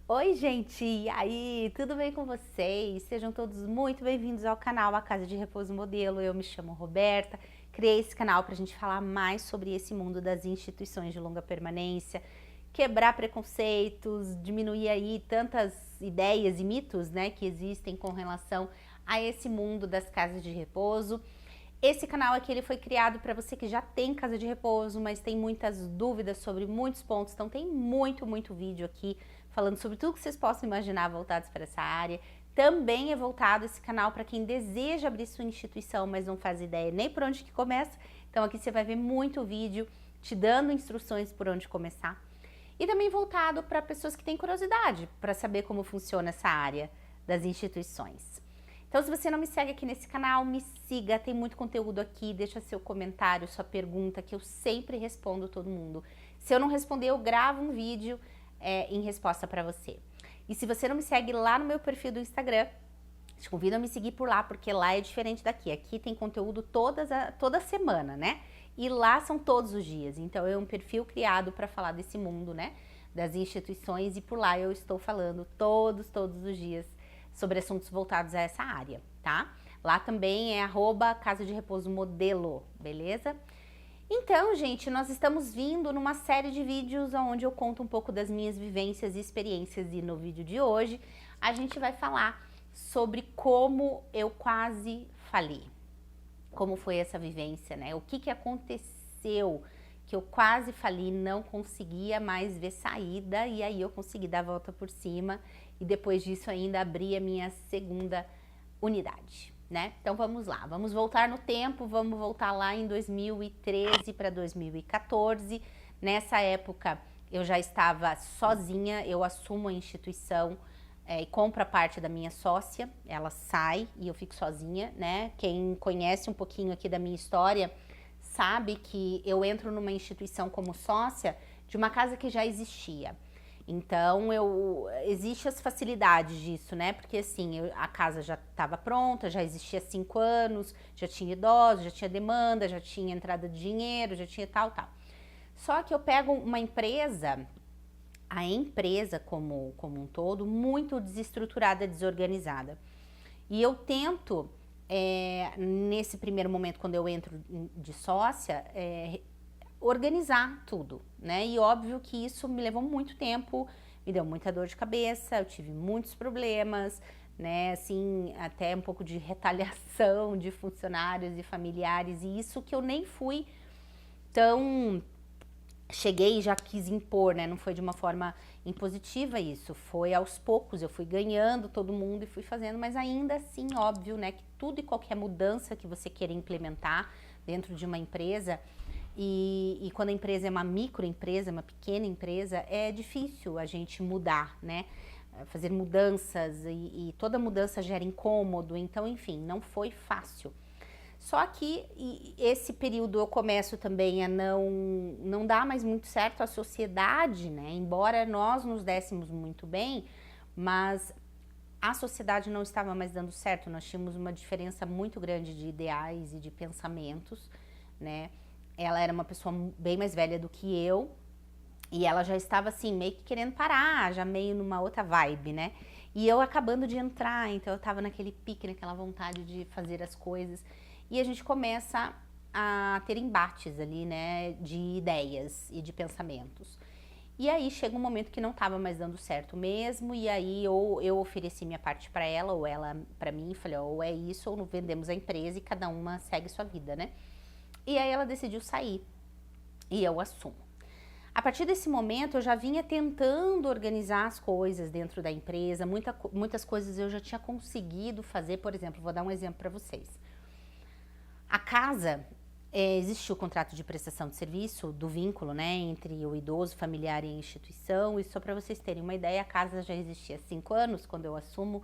Oi, gente! E aí, tudo bem com vocês? Sejam todos muito bem-vindos ao canal A Casa de Repouso Modelo. Eu me chamo Roberta, criei esse canal para a gente falar mais sobre esse mundo das instituições de longa permanência, quebrar preconceitos, diminuir aí tantas ideias e mitos, né, que existem com relação a esse mundo das casas de repouso. Esse canal aqui ele foi criado para você que já tem casa de repouso, mas tem muitas dúvidas sobre muitos pontos, então tem muito vídeo aqui falando sobre tudo que vocês possam imaginar voltados para essa área. Também é voltado esse canal para quem deseja abrir sua instituição, mas não faz ideia nem por onde que começa. Então aqui você vai ver muito vídeo te dando instruções por onde começar. E também voltado para pessoas que têm curiosidade para saber como funciona essa área das instituições. Então, se você não me segue aqui nesse canal, me siga, tem muito conteúdo aqui, deixa seu comentário, sua pergunta, que eu sempre respondo todo mundo. Se eu não responder, eu gravo um vídeo em resposta para você. E se você não me segue lá no meu perfil do Instagram, te convido a me seguir por lá, porque lá é diferente daqui. Aqui tem conteúdo toda semana, né? E lá são todos os dias. Então, é um perfil criado para falar desse mundo, né? Das instituições, e por lá eu estou falando todos os dias sobre assuntos voltados a essa área, tá? Lá também é @Casa de Repouso Modelo, beleza? Então, gente, nós estamos vindo numa série de vídeos onde eu conto um pouco das minhas vivências e experiências, e no vídeo de hoje a gente vai falar sobre como eu quase fali. Como foi essa vivência, né? O que aconteceu que eu quase fali, não conseguia mais ver saída, e aí eu consegui dar a volta por cima e depois disso ainda abri a minha segunda unidade, né? Então vamos lá, vamos voltar no tempo, vamos voltar lá em 2013 para 2014. Nessa época eu já estava sozinha, eu assumo a instituição e compro a parte da minha sócia, ela sai e eu fico sozinha, né? Quem conhece um pouquinho aqui da minha história sabe que eu entro numa instituição como sócia de uma casa que já existia. Então, existe as facilidades disso, né? Porque assim, a casa já estava pronta, já existia há 5 anos, já tinha idosos, já tinha demanda, já tinha entrada de dinheiro, já tinha tal. Só que eu pego uma empresa, a empresa como um todo, muito desestruturada, desorganizada. E eu tento, nesse primeiro momento, quando eu entro de sócia, organizar tudo, né? E óbvio que isso me levou muito tempo, me deu muita dor de cabeça, eu tive muitos problemas, né? Assim, até um pouco de retaliação de funcionários e familiares, e isso que eu nem fui tão... Cheguei e já quis impor, né? Não foi de uma forma impositiva isso, foi aos poucos, eu fui ganhando todo mundo e fui fazendo, mas ainda assim, óbvio, né? Que tudo e qualquer mudança que você queira implementar dentro de uma empresa, e quando a empresa é uma microempresa, uma pequena empresa, é difícil a gente mudar, né? Fazer mudanças e toda mudança gera incômodo, então, enfim, não foi fácil. Só que esse período eu começo também a não dar mais muito certo a sociedade, né? Embora nós nos dessemos muito bem, mas a sociedade não estava mais dando certo, nós tínhamos uma diferença muito grande de ideais e de pensamentos, né? Ela era uma pessoa bem mais velha do que eu, e ela já estava assim, meio que querendo parar, já meio numa outra vibe, né? E eu acabando de entrar, então eu tava naquele pique, naquela vontade de fazer as coisas, e a gente começa a ter embates ali, né, de ideias e de pensamentos. E aí chega um momento que não estava mais dando certo mesmo, e aí ou eu ofereci minha parte para ela, ou ela para mim, falei, ou é isso, ou vendemos a empresa e cada uma segue sua vida, né? E aí ela decidiu sair, e eu assumo. A partir desse momento eu já vinha tentando organizar as coisas dentro da empresa, muitas coisas eu já tinha conseguido fazer, por exemplo, vou dar um exemplo para vocês. A casa, existiu o contrato de prestação de serviço, do vínculo, né, entre o idoso, familiar e a instituição, e só para vocês terem uma ideia, a casa já existia há 5 anos, quando eu assumo,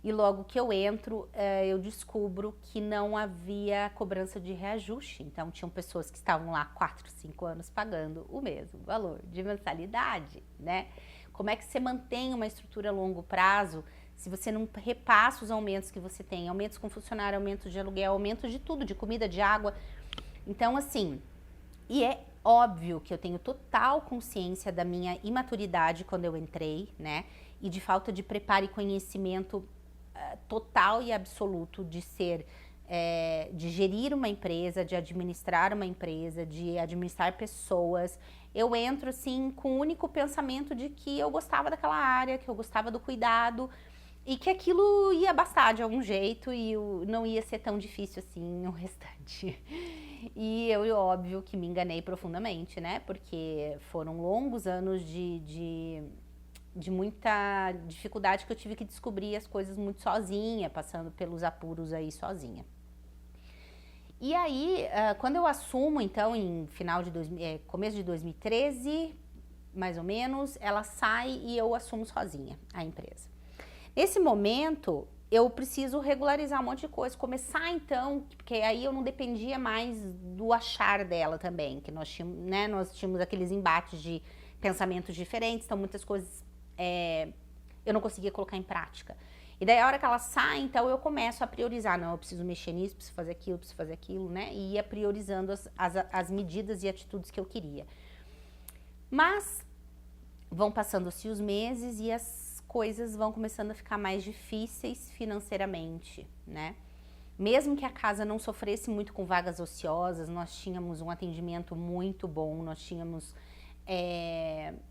e logo que eu entro, eu descubro que não havia cobrança de reajuste. Então, tinham pessoas que estavam lá 4, 5 anos pagando o mesmo valor de mensalidade, né? Como é que você mantém uma estrutura a longo prazo se você não repassa os aumentos que você tem? Aumentos com funcionário, aumentos de aluguel, aumentos de tudo, de comida, de água. Então, assim, e é Óbvio que eu tenho total consciência da minha imaturidade quando eu entrei, né? E de falta de preparo e conhecimento total e absoluto de ser, de gerir uma empresa, de administrar uma empresa, de administrar pessoas. Eu entro assim com o único pensamento de que eu gostava daquela área, que eu gostava do cuidado e que aquilo ia bastar de algum jeito e não ia ser tão difícil assim o restante. E eu, óbvio, que me enganei profundamente, né? Porque foram longos anos de muita dificuldade que eu tive que descobrir as coisas muito sozinha, passando pelos apuros aí sozinha. E aí, quando eu assumo, então, em começo de 2013, mais ou menos, ela sai e eu assumo sozinha a empresa. Nesse momento, eu preciso regularizar um monte de coisa, começar então, porque aí eu não dependia mais do achar dela também, que nós tínhamos, né, aqueles embates de pensamentos diferentes, então muitas coisas eu não conseguia colocar em prática. E daí a hora que ela sai, então eu começo a priorizar, não, eu preciso mexer nisso, preciso fazer aquilo, né, e ia priorizando as medidas e atitudes que eu queria. Mas vão passando-se os meses e as coisas vão começando a ficar mais difíceis financeiramente, né? Mesmo que a casa não sofresse muito com vagas ociosas, nós tínhamos um atendimento muito bom, nós tínhamos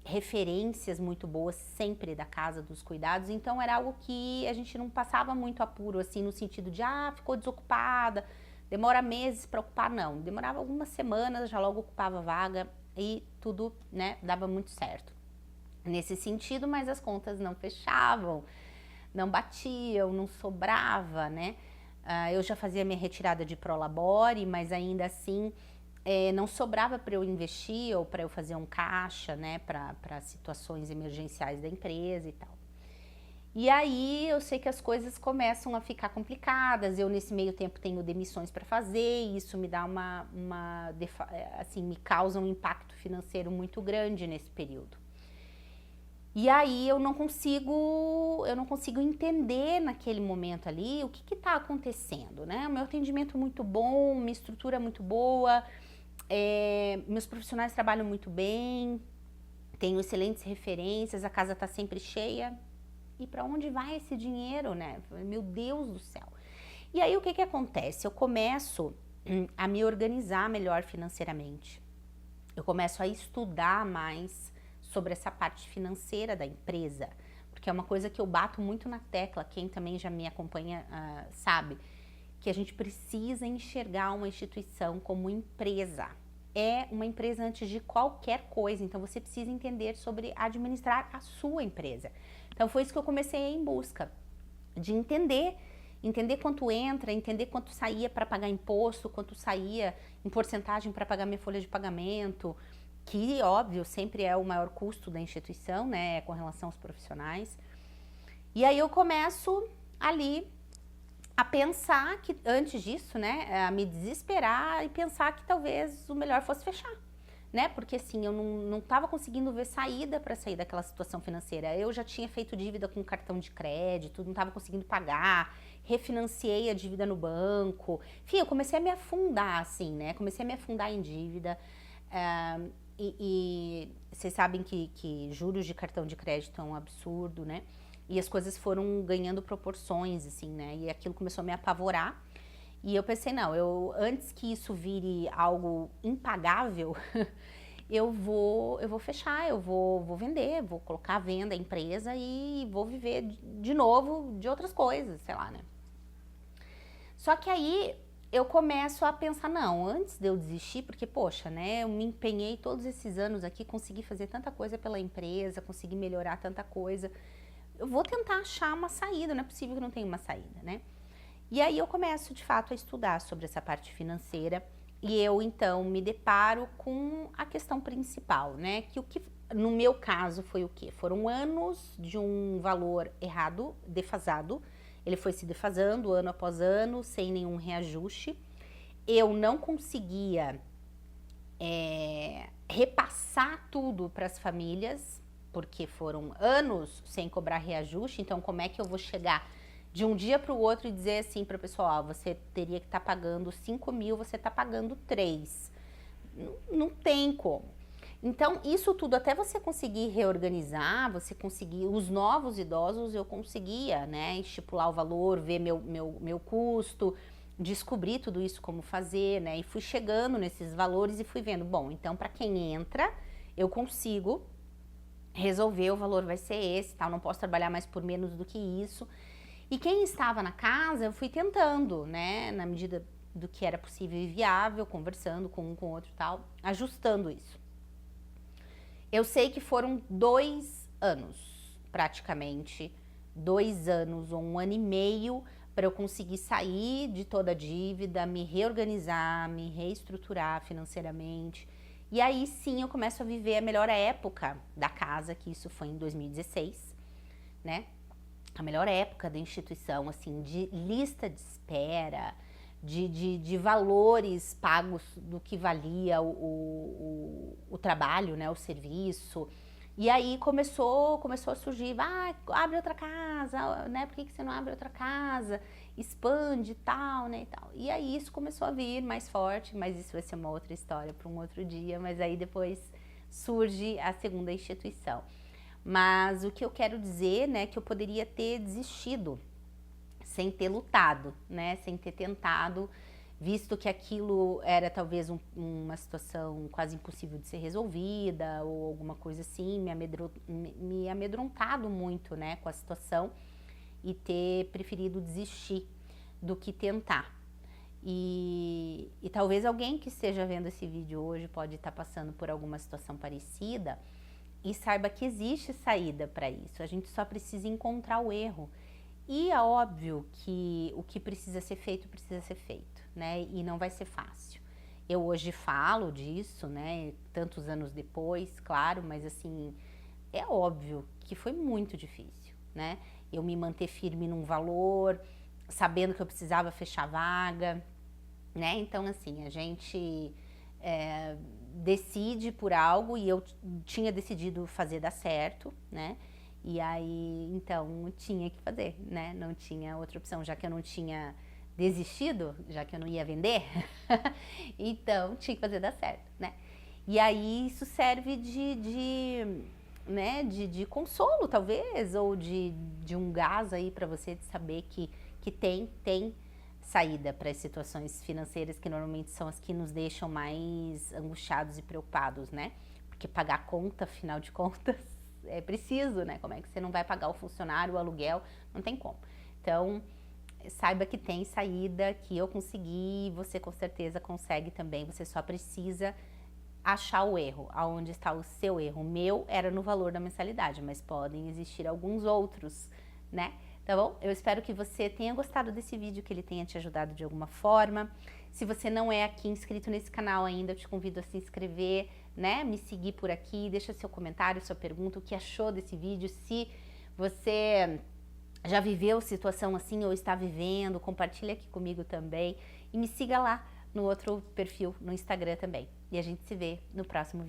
referências muito boas sempre da casa dos cuidados, então era algo que a gente não passava muito apuro, assim, no sentido de, ficou desocupada, demora meses para ocupar, não. Demorava algumas semanas, já logo ocupava a vaga e tudo, né, dava muito certo nesse sentido, mas as contas não fechavam, não batiam, não sobrava, né? Eu já fazia minha retirada de Prolabore, mas ainda assim não sobrava para eu investir ou para eu fazer um caixa, né, para situações emergenciais da empresa e tal. E aí eu sei que as coisas começam a ficar complicadas, eu nesse meio tempo tenho demissões para fazer, e isso me dá assim, me causa um impacto financeiro muito grande nesse período. E aí eu não consigo entender naquele momento ali o que está acontecendo, né? O meu atendimento muito bom, minha estrutura muito boa, meus profissionais trabalham muito bem, tenho excelentes referências, a casa está sempre cheia. E para onde vai esse dinheiro, né? Meu Deus do céu. E aí o que acontece? Eu começo a me organizar melhor financeiramente. Eu começo a estudar mais sobre essa parte financeira da empresa, porque é uma coisa que eu bato muito na tecla, quem também já me acompanha sabe, que a gente precisa enxergar uma instituição como empresa. É uma empresa antes de qualquer coisa, então você precisa entender sobre administrar a sua empresa. Então foi isso que eu comecei a ir em busca, de entender quanto entra, entender quanto saía para pagar imposto, quanto saía em porcentagem para pagar minha folha de pagamento, que, óbvio, sempre é o maior custo da instituição, né, com relação aos profissionais. E aí eu começo ali a pensar que, antes disso, né, a me desesperar e pensar que talvez o melhor fosse fechar, né, porque assim, eu não estava conseguindo ver saída para sair daquela situação financeira. Eu já tinha feito dívida com cartão de crédito, não estava conseguindo pagar, refinanciei a dívida no banco, enfim, eu comecei a me afundar, assim, né, comecei a me afundar em dívida. E vocês sabem que juros de cartão de crédito é um absurdo, né? E as coisas foram ganhando proporções, assim, né? E aquilo começou a me apavorar. E eu pensei, não, antes que isso vire algo impagável, eu vou fechar, eu vou vender, vou colocar à venda a empresa e vou viver de novo de outras coisas, sei lá, né? Só que aí eu começo a pensar, não, antes de eu desistir, porque, poxa, né, eu me empenhei todos esses anos aqui, consegui fazer tanta coisa pela empresa, consegui melhorar tanta coisa, eu vou tentar achar uma saída, não é possível que não tenha uma saída, né? E aí eu começo, de fato, a estudar sobre essa parte financeira e eu, então, me deparo com a questão principal, né, que no meu caso foi o quê? Foram anos de um valor errado, defasado. Ele foi se defasando ano após ano, sem nenhum reajuste. Eu não conseguia repassar tudo para as famílias, porque foram anos sem cobrar reajuste. Então, como é que eu vou chegar de um dia para o outro e dizer assim para o pessoal, você teria que estar pagando 5 mil, você está pagando 3. Não tem como. Então, isso tudo, até você conseguir reorganizar, você conseguir, os novos idosos eu conseguia, né, estipular o valor, ver meu custo, descobrir tudo isso como fazer, né, e fui chegando nesses valores e fui vendo, bom, então para quem entra, eu consigo resolver, o valor vai ser esse, tal, não posso trabalhar mais por menos do que isso. E quem estava na casa, eu fui tentando, né, na medida do que era possível e viável, conversando com um, com o outro e tal, ajustando isso. Eu sei que foram 2 anos, praticamente, 2 anos ou 1 ano e meio para eu conseguir sair de toda a dívida, me reorganizar, me reestruturar financeiramente. E aí sim eu começo a viver a melhor época da casa, que isso foi em 2016, né? A melhor época da instituição, assim, de lista de espera, de valores pagos do que valia o trabalho, né, o serviço. E aí começou a surgir, abre outra casa, né, por que você não abre outra casa? Expande e tal, né, e tal. E aí isso começou a vir mais forte, mas isso vai ser uma outra história para um outro dia, mas aí depois surge a segunda instituição. Mas o que eu quero dizer, né, que eu poderia ter desistido, sem ter lutado, né, sem ter tentado, visto que aquilo era talvez uma situação quase impossível de ser resolvida ou alguma coisa assim, me amedrontado muito, né, com a situação e ter preferido desistir do que tentar. E talvez alguém que esteja vendo esse vídeo hoje pode estar passando por alguma situação parecida e saiba que existe saída para isso, a gente só precisa encontrar o erro. E é óbvio que o que precisa ser feito, né? E não vai ser fácil. Eu hoje falo disso, né? Tantos anos depois, claro, mas assim, é óbvio que foi muito difícil, né? Eu me manter firme num valor, sabendo que eu precisava fechar vaga, né? Então, assim, a gente decide por algo e eu tinha decidido fazer dar certo, né? E aí, então, tinha que fazer, né? Não tinha outra opção, já que eu não tinha desistido, já que eu não ia vender, então tinha que fazer dar certo, né? E aí isso serve de consolo, talvez, ou de um gás aí para você de saber que tem saída para as situações financeiras que normalmente são as que nos deixam mais angustiados e preocupados, né? Porque pagar conta, afinal de contas, é preciso, né? Como é que você não vai pagar o funcionário, o aluguel? Não tem como. Então, saiba que tem saída, que eu consegui, você com certeza consegue também. Você só precisa achar o erro, aonde está o seu erro. O meu era no valor da mensalidade, mas podem existir alguns outros, né? Tá bom? Eu espero que você tenha gostado desse vídeo, que ele tenha te ajudado de alguma forma. Se você não é aqui inscrito nesse canal ainda, eu te convido a se inscrever, né? Me seguir por aqui, deixa seu comentário, sua pergunta, o que achou desse vídeo, se você já viveu situação assim ou está vivendo, compartilha aqui comigo também e me siga lá no outro perfil no Instagram também. E a gente se vê no próximo vídeo.